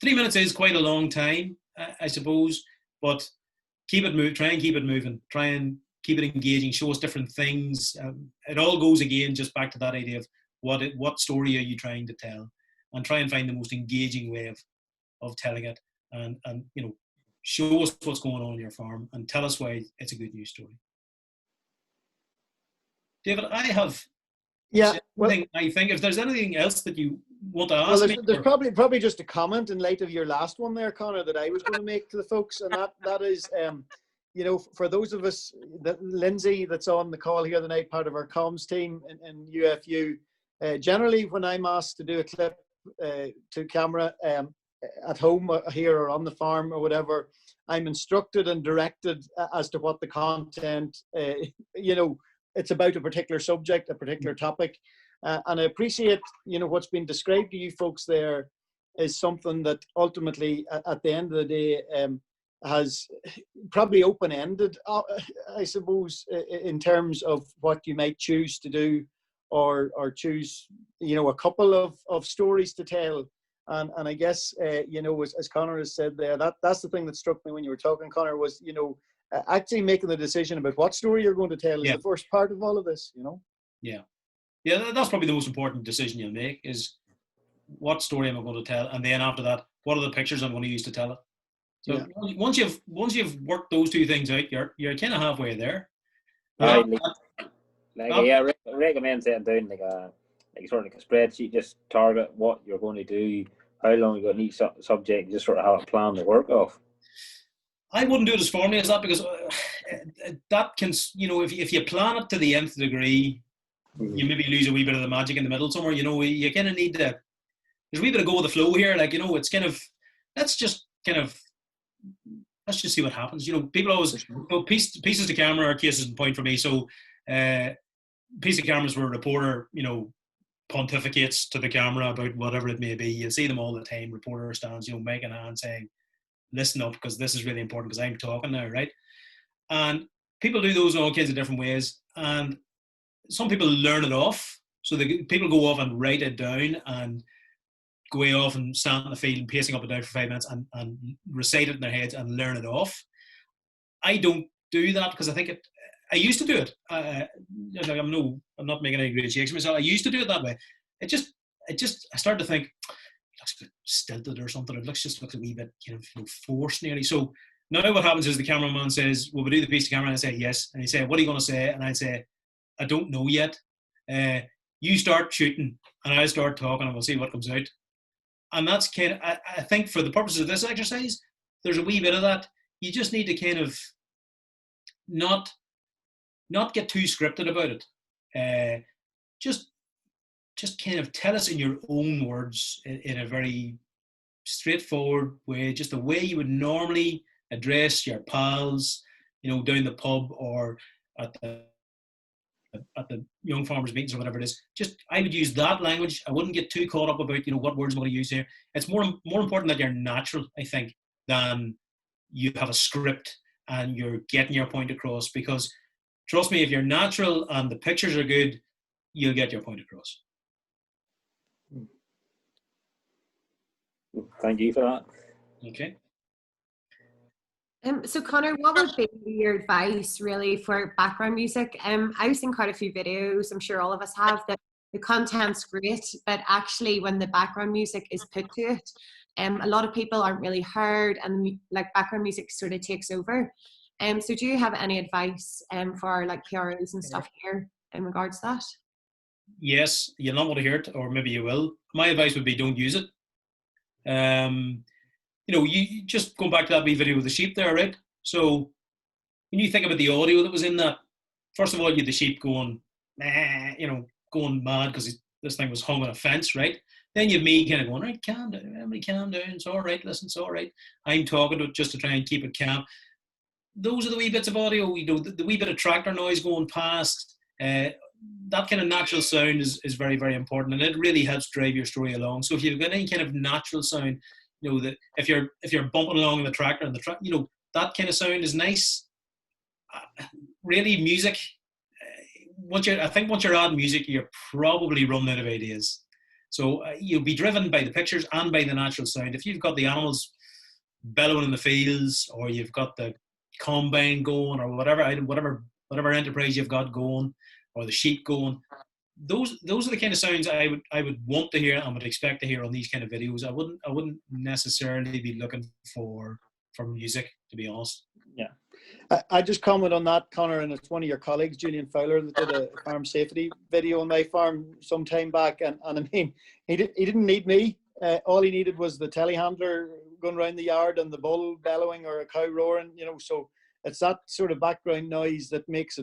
3 minutes is quite a long time, I suppose, but keep it moving. Try and keep it moving. Try and keep it engaging. Show us different things. It all goes again just back to that idea of what story are you trying to tell, and try and find the most engaging way of telling it, and show us what's going on in your farm and tell us why it's a good news story. David, I have. Yeah, well, I think if there's anything else that you want to ask me, there's probably just a comment in light of your last one there, Conor, that I was going to make to the folks, and that is, for those of us, that Lindsay that's on the call here tonight, part of our comms team in UFU, generally when I'm asked to do a clip to camera at home here or on the farm or whatever, I'm instructed and directed as to what the content, it's about a particular subject, a particular topic. And I appreciate, what's been described to you folks there is something that ultimately, at the end of the day, has probably open-ended, I suppose, in terms of what you might choose to do, or choose, a couple of stories to tell. And I guess, as Conor has said there, that's the thing that struck me when you were talking, Conor, was, actually making the decision about what story you're going to tell is the first part of all of this, Yeah, that's probably the most important decision you'll make, is what story am I going to tell, and then after that, what are the pictures I'm going to use to tell it. So Yeah. once you've worked those two things out, you're kind of halfway there. Aye, That- I recommend setting down like sort of like a spreadsheet. Just target what you're going to do, how long you're going to each subject. Just sort of have a plan to work off. I wouldn't do it as formally as that, because that can, if you plan it to the nth degree, you maybe lose a wee bit of the magic in the middle somewhere. You kind of need to. There's a wee bit of go with the flow here. Like, it's kind of, let's just see what happens. People always pieces of camera are cases in point for me. So piece of cameras where a reporter, pontificates to the camera about whatever it may be. You see them all the time. Reporter stands, making a hand saying, listen up, because this is really important, because I'm talking now, right? And people do those in all kinds of different ways. And some people learn it off. So people go off and write it down and go way off and stand in the field and pacing up and down for 5 minutes and recite it in their heads and learn it off. I don't do that, because I think I used to do it. I'm not making any great shakes of myself. I used to do it that way. I started to think, it looks a bit stilted or something. It looks a wee bit forced nearly. So now what happens is the cameraman says, will we do the piece of camera? And I say, yes. And he said, what are you going to say? And I'd say, I don't know yet. You start shooting and I'll start talking and we'll see what comes out. And that's kind of, I think for the purposes of this exercise, there's a wee bit of that. You just need to kind of not get too scripted about it. Just kind of tell us in your own words, in a very straightforward way, just the way you would normally address your pals, down the pub or at the young farmers meetings or whatever it is. I would use that language. I wouldn't get too caught up about, what words I'm going to use here. It's more important that you're natural, I think, than you have a script and you're getting your point across, because trust me, if you're natural and the pictures are good, you'll get your point across. Thank you for that. Okay. So Conor, what would be your advice really for background music? I've seen quite a few videos, I'm sure all of us have, that the content's great, but actually when the background music is put to it, a lot of people aren't really heard, and like background music sort of takes over. So do you have any advice for like PROs and stuff here in regards to that? Yes, you'll not want to hear it, or maybe you will. My advice would be, don't use it. You just going back to that wee video with the sheep there, right? So when you think about the audio that was in that, first of all, you had the sheep going, going mad because this thing was hung on a fence, right? Then you have me kind of going, right, calm down, everybody calm down, it's all right, listen, it's all right. I'm talking to it just to try and keep it calm. Those are the wee bits of audio, the wee bit of tractor noise going past, that kind of natural sound is very, very important, and it really helps drive your story along. So if you've got any kind of natural sound, that if you're bumping along in the tractor and that kind of sound is nice. Really, music. Once you're adding music, you're probably running out of ideas. So you'll be driven by the pictures and by the natural sound. If you've got the animals bellowing in the fields, or you've got the combine going, or whatever enterprise you've got going, or the sheep going, those are the kind of sounds I would want to hear and would expect to hear on these kind of videos. I wouldn't necessarily be looking for music, to be honest. Yeah. I just comment on that, Conor, and it's one of your colleagues, Julian Fowler, that did a farm safety video on my farm some time back, and I mean, he didn't need me. All he needed was the telehandler going around the yard and the bull bellowing or a cow roaring, so it's that sort of background noise that makes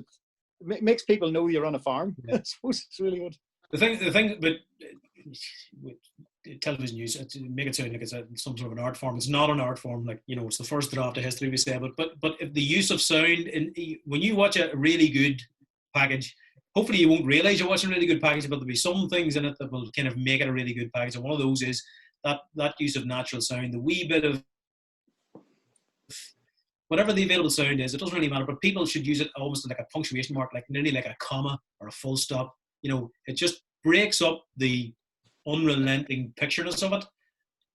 people know you're on a farm. Yeah. I suppose it's really good. The thing, but with television news, make it sound like it's some sort of an art form. It's not an art form. Like, it's the first draft of history, we say. But if the use of sound, when you watch a really good package, hopefully you won't realize you're watching a really good package, but there'll be some things in it that will kind of make it a really good package. And one of those is that use of natural sound, the wee bit of whatever the available sound is. It doesn't really matter, but people should use it almost like a punctuation mark, like nearly like a comma or a full stop. It just breaks up the unrelenting pictureness of it.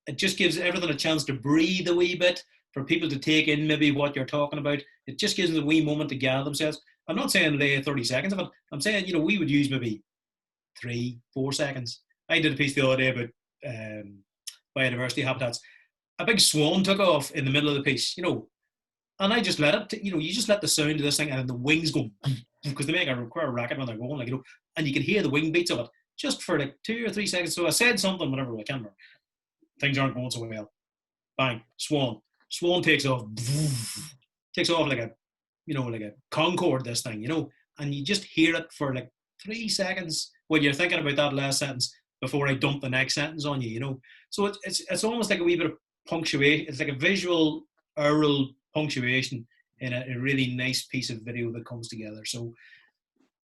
It just gives everything a chance to breathe a wee bit, for people to take in maybe what you're talking about. It just gives them a wee moment to gather themselves. I'm not saying lay 30 seconds of it. I'm saying, we would use maybe 3-4 seconds. I did a piece the other day about biodiversity habitats. a big swan took off in the middle of the piece, and I just let it, you just let the sound of this thing, and then the wings go, because they make quite a racket when they're going, like, and you can hear the wing beats of it just for like 2 or 3 seconds. So I said something, whatever, I can't remember. Things aren't going so well. Bang, swan takes off like a, like a Concorde, this thing, and you just hear it for like 3 seconds when you're thinking about that last sentence before I dump the next sentence on you, So it's almost like a wee bit of punctuation. It's like a visual oral punctuation in a really nice piece of video that comes together. So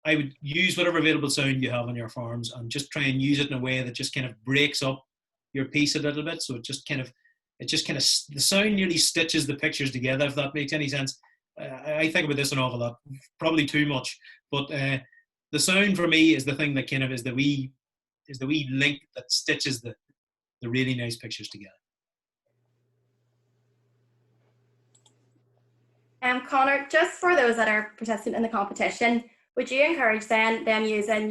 I would use whatever available sound you have on your farms and just try and use it in a way that just kind of breaks up your piece a little bit. So it just kind of, the sound nearly stitches the pictures together, if that makes any sense. I think about this an awful lot, probably too much, but the sound for me is the thing that kind of is the wee link that stitches the really nice pictures together. Conor, just for those that are participating in the competition, would you encourage them using,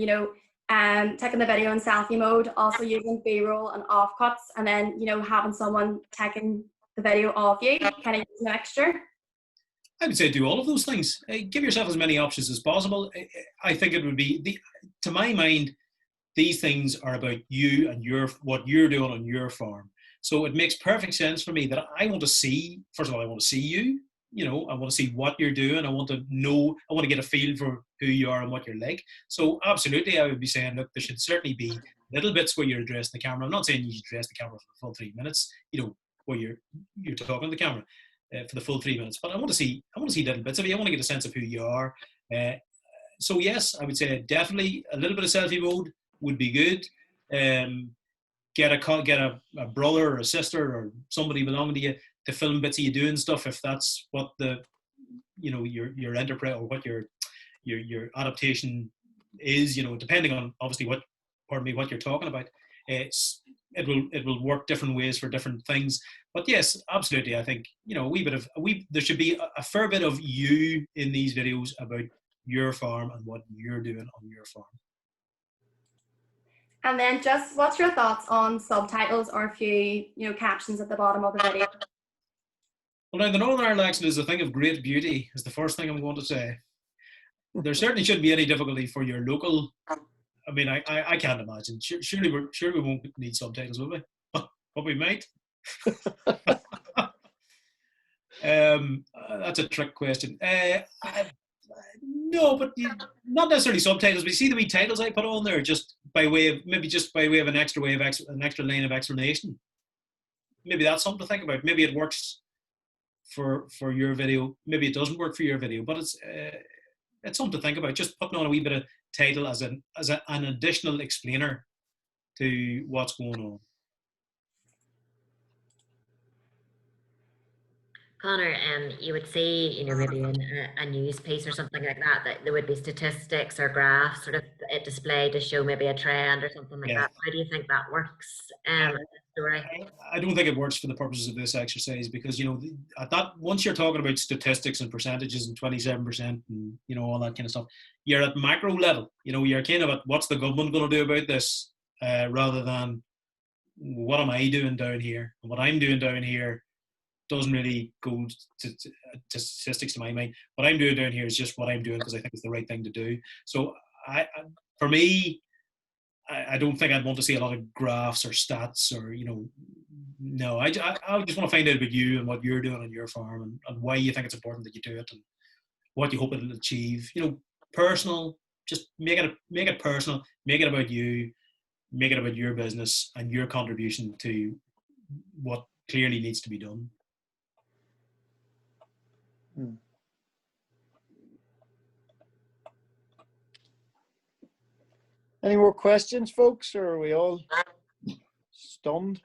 taking the video in selfie mode, also using B-roll and offcuts, and then, having someone taking the video of you, kind of using an extra? I would say do all of those things. Give yourself as many options as possible. I think it would be, to my mind, these things are about you and what you're doing on your farm. So it makes perfect sense for me that I want to see, first of all, I want to see you. I want to see what you're doing. I want to get a feel for who you are and what you're like. So absolutely, I would be saying, look, there should certainly be little bits where you're addressing the camera. I'm not saying you should address the camera for the full 3 minutes, where you're talking to the camera for the full 3 minutes. But I want to see little bits of you. I want to get a sense of who you are. So yes, I would say definitely a little bit of selfie mode would be good. Get a brother or a sister or somebody belonging to you to film bits of you doing stuff, if that's what your enterprise or what your adaptation is, depending on obviously what you're talking about. It will work different ways for different things. But yes, absolutely, I think there should be a fair bit of you in these videos about your farm and what you're doing on your farm. And then just what's your thoughts on subtitles or a few captions at the bottom of the video? Well, now the Northern Ireland accent is a thing of great beauty, is the first thing I'm going to say. There certainly shouldn't be any difficulty for your local. I mean, I can't imagine. Surely we won't need subtitles, will we? But we might. That's a trick question. No, but not necessarily subtitles. But you see the wee titles I put on there, just by way of an extra line of explanation. Maybe that's something to think about. Maybe it works for your video. Maybe it doesn't work for your video. But it's something to think about. Just putting on a wee bit of title as an additional explainer to what's going on. Conor, you would see, maybe in a news piece or something like that there would be statistics or graphs sort of displayed to show maybe a trend or something like that. How do you think that works? I don't think it works for the purposes of this exercise because, at that once you're talking about statistics and percentages and 27% and, all that kind of stuff, you're at macro level. You're kind of at what's the government going to do about this rather than what am I doing down here? And what I'm doing down here doesn't really go to statistics to my mind. What I'm doing down here is just what I'm doing because I think it's the right thing to do. So for me, I don't think I'd want to see a lot of graphs or stats or, no, I just want to find out about you and what you're doing on your farm and why you think it's important that you do it and what you hope it'll achieve. Personal, just make it personal, make it about you, make it about your business and your contribution to what clearly needs to be done. Any more questions, folks, or are we all stunned?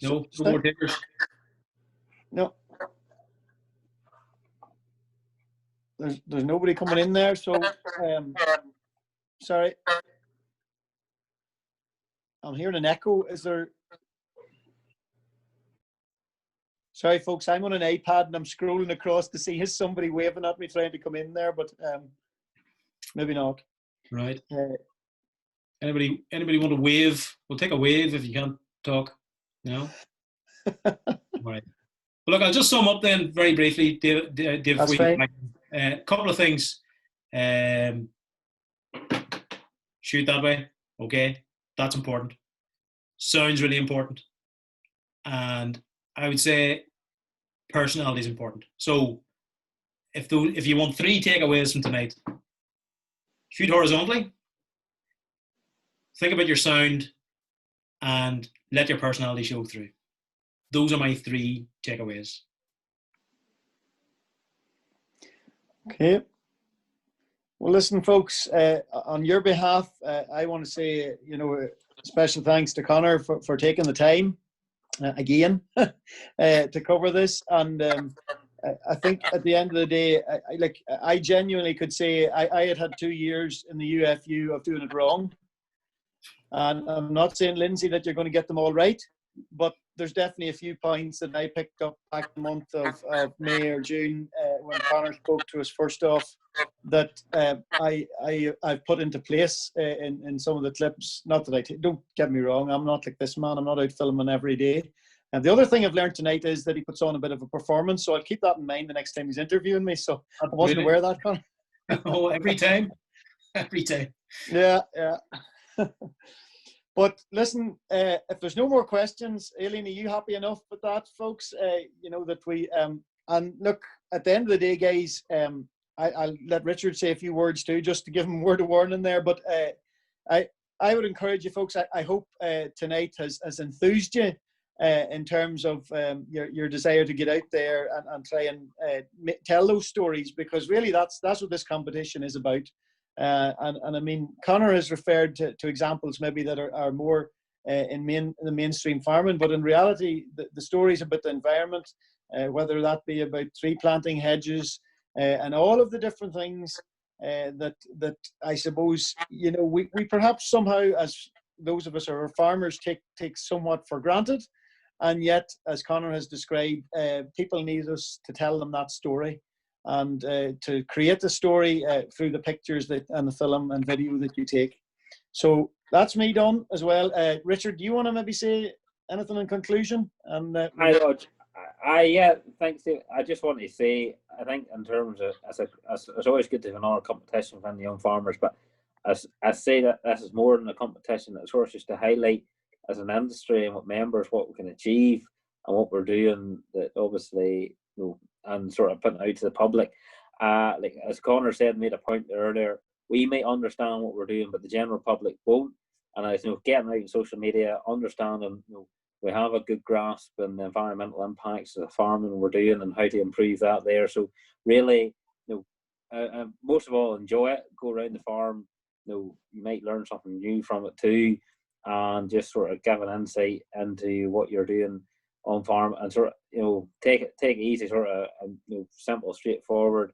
No more takers. No. There's nobody coming in there, so sorry. I'm hearing an echo. Is there? Sorry, folks, I'm on an iPad and I'm scrolling across to see is somebody waving at me trying to come in there, but maybe not. Right. Anybody want to wave? We'll take a wave if you can't talk. No. All right. Well, look, I'll just sum up then very briefly, Dave. That's fine. A couple of things. Shoot that way. Okay, that's important. Sounds really important, and I would say personality is important. So, if you want 3 takeaways from tonight, shoot horizontally, think about your sound, and let your personality show through. Those are my 3 takeaways. Okay. Well, listen, folks, on your behalf, I want to say, special thanks to Conor for taking the time again to cover this. And I think at the end of the day, I genuinely could say I had 2 years in the UFU of doing it wrong. And I'm not saying, Lindsay, that you're going to get them all right, but there's definitely a few points that I picked up back in the month of May or June when Conor spoke to us first off that I've put into place in some of the clips. Not that don't get me wrong, I'm not like this man, I'm not out filming every day. And the other thing I've learned tonight is that he puts on a bit of a performance, so I'll keep that in mind the next time he's interviewing me. So I wasn't aware of that, Conor. Oh, every time. Yeah. But listen, if there's no more questions, Aileen, are you happy enough with that, folks? That we and look, at the end of the day, guys, I'll let Richard say a few words too, just to give him a word of warning there. But I would encourage you, folks. I hope tonight has enthused you in terms of your desire to get out there and try and tell those stories, because really that's what this competition is about. And I mean, Conor has referred to examples maybe that are more in the mainstream farming, but in reality, the stories about the environment, whether that be about tree planting, hedges, and all of the different things that I suppose we perhaps somehow, as those of us who are farmers, take somewhat for granted, and yet, as Conor has described, people need us to tell them that story. And to create the story through the pictures and the film and video that you take. So that's me done as well. Richard, do you want to maybe say anything in conclusion? And yeah, thanks, Steve. I just want to say, I think in terms of, it's always good to have another competition for the young farmers, but I say that this is more than a competition. It's sort of just to highlight as an industry and what members, what we can achieve and what we're doing, that obviously, and sort of putting out to the public. Like as Conor said, made a point earlier, we may understand what we're doing, but the general public won't. And I think getting out in social media, understanding we have a good grasp on the environmental impacts of the farming we're doing and how to improve that there. So really, most of all, enjoy it. Go around the farm. You might learn something new from it too, and just sort of give an insight into what you're doing on farm, and sort of take it easy, sort of simple, straightforward,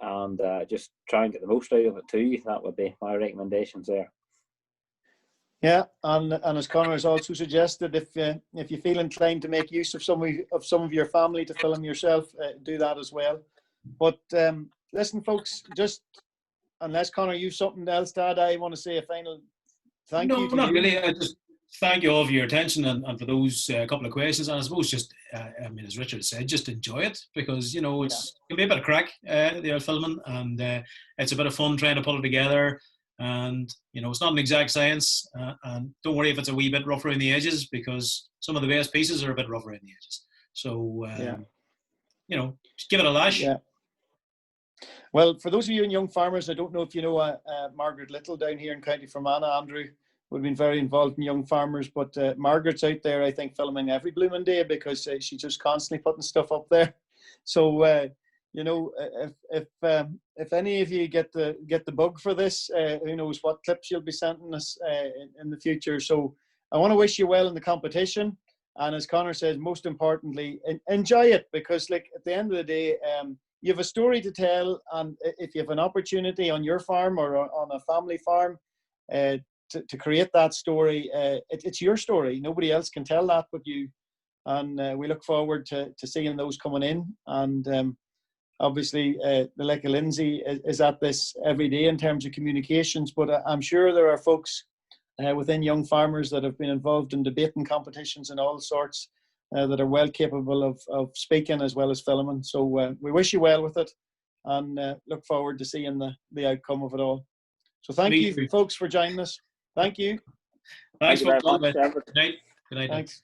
and just try and get the most out of it too. That would be my recommendations there. Yeah, and as Conor has also suggested, if you feel inclined to make use of some of your family to film yourself, do that as well. But listen, folks, just unless Conor, you've something else to add, I want to say a final thank you. No, not really. I just thank you all for your attention and for those couple of questions. And I suppose just, as Richard said, just enjoy it, because it can be a bit of crack, the filming, and it's a bit of fun trying to pull it together. And it's not an exact science, and don't worry if it's a wee bit rough around the edges, because some of the best pieces are a bit rough around the edges. So just give it a lash. Yeah. Well, for those of you young farmers, I don't know if you know Margaret Little down here in County Fermanagh. Andrew would have been very involved in young farmers, but Margaret's out there, I think, filming every blooming day, because she's just constantly putting stuff up there. So if any of you get the bug for this, who knows what clips you'll be sending us in the future. So I want to wish you well in the competition, and as Conor says, most importantly, enjoy it, because at the end of the day, you have a story to tell, and if you have an opportunity on your farm or on a family farm to create that story, it's your story. Nobody else can tell that but you. And we look forward to seeing those coming in. And obviously the like of Lindsay is at this every day in terms of communications, but I'm sure there are folks within Young Farmers that have been involved in debating competitions and all sorts that are well capable of speaking as well as filming. So we wish you well with it, and look forward to seeing the outcome of it all. So thank you folks for joining us. Thank you. Thanks, Thank you folks. very much, Good night. Good night. Thanks.